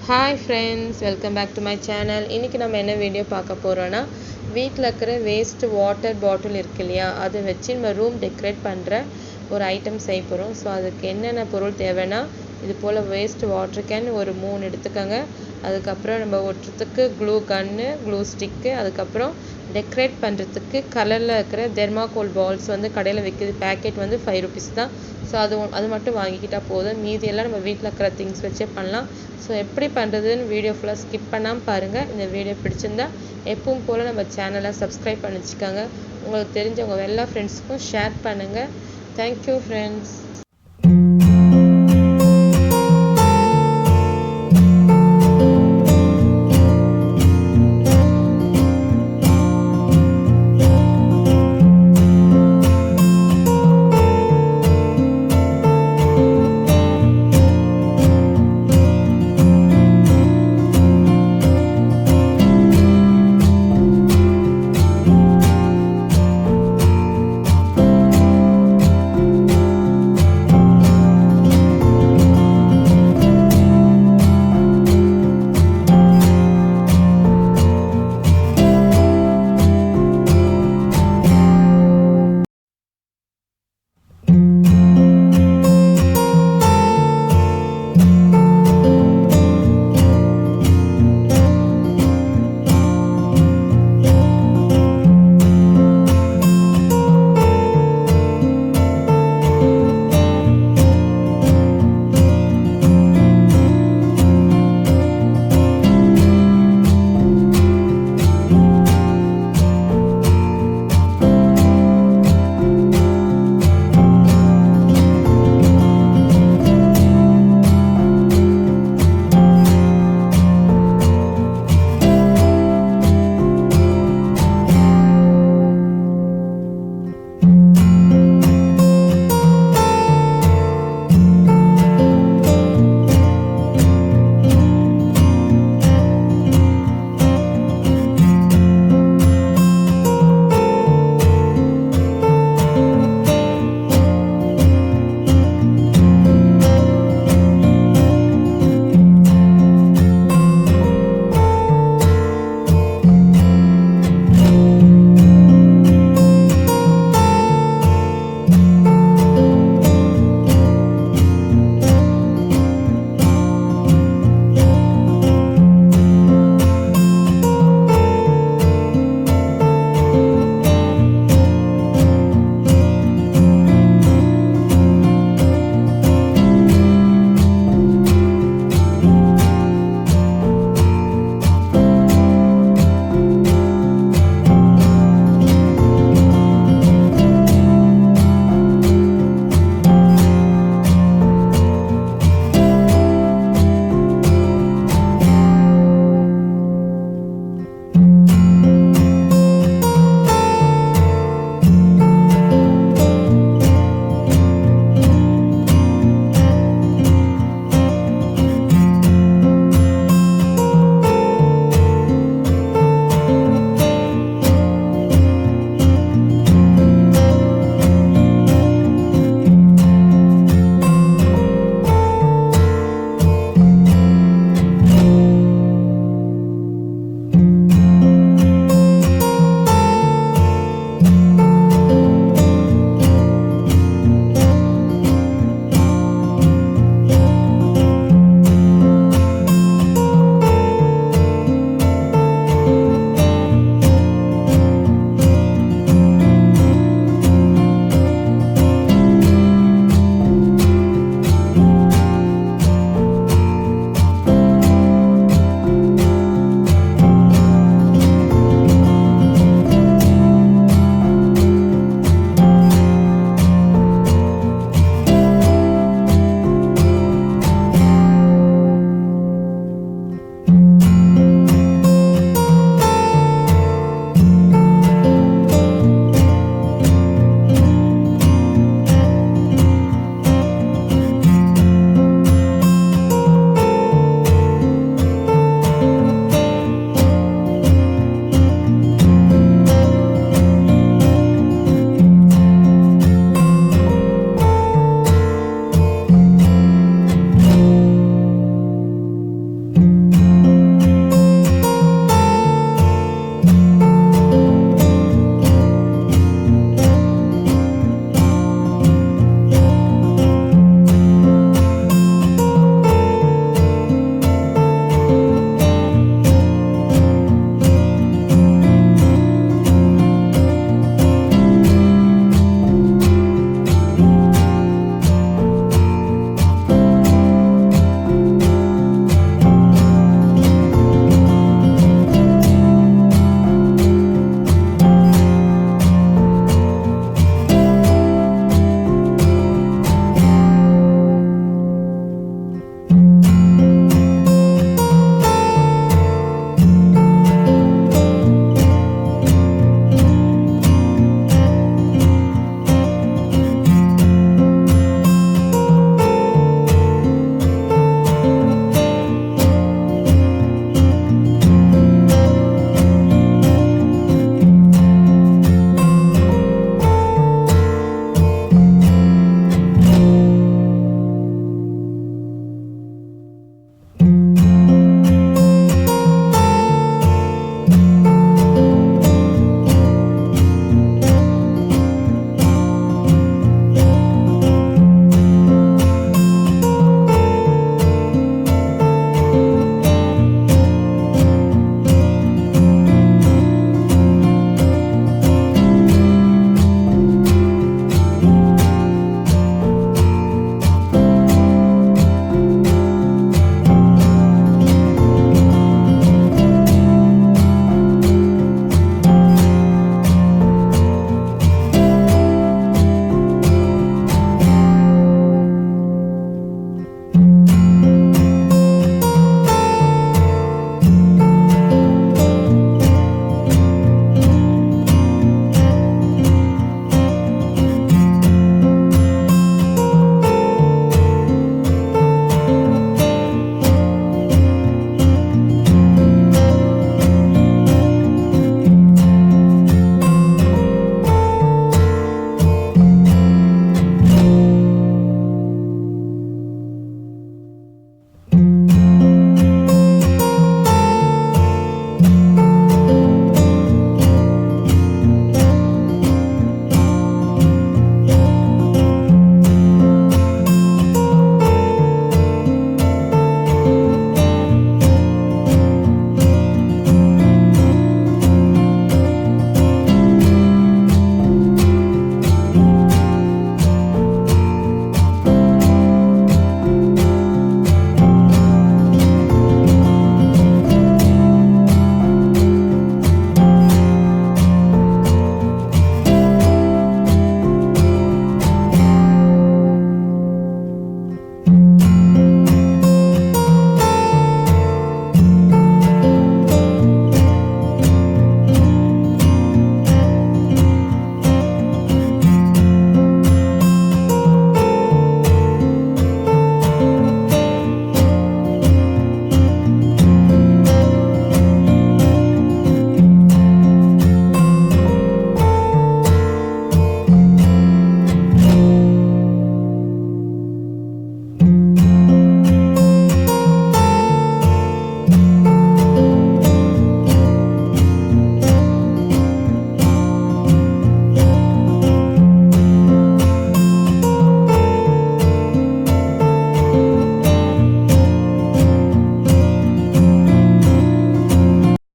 Hi friends, welcome back to my channel. இன்னைக்கு நம்ம என்ன வீடியோ பார்க்க போறோம்னா வீட்ல இருக்கிற வேஸ்ட் வாட்டர் பாட்டில் இருக்கு இல்லையா, அதை வச்சு நம்ம ரூம் டெக்கரேட் பண்ற ஒரு ஐட்டம் செய்ய போறோம். ஸோ அதுக்கு என்னென்ன பொருள் தேவைன்னா இது போல் வேஸ்ட் வாட்டர் கேன் ஒரு 3 எடுத்துக்கோங்க. அதுக்கப்புறம் நம்ம ஒட்டுறதுக்கு க்ளூ கன்னு, க்ளூ ஸ்டிக்கு, அதுக்கப்புறம் டெக்கரேட் பண்ணுறதுக்கு கலரில் இருக்கிற தெர்மாகோல் பால்ஸ் வந்து கடையில் விற்கிது. பேக்கெட் வந்து 5 rupees தான். ஸோ அது மட்டும் வாங்கிக்கிட்டால் போதும். மீதியெல்லாம் நம்ம வீட்டில் இருக்கிற திங்ஸ் வச்சே பண்ணலாம். ஸோ எப்படி பண்ணுறதுன்னு வீடியோ ஃபுல்லாக ஸ்கிப் பண்ணாமல் பாருங்கள். இந்த வீடியோ பிடிச்சிருந்தா எப்பவும் போல் நம்ம சேனலை சப்ஸ்கிரைப் பண்ணி வச்சுக்கோங்க. உங்களுக்கு தெரிஞ்சவங்க எல்லா ஃப்ரெண்ட்ஸுக்கும் ஷேர் பண்ணுங்கள். Thank you friends.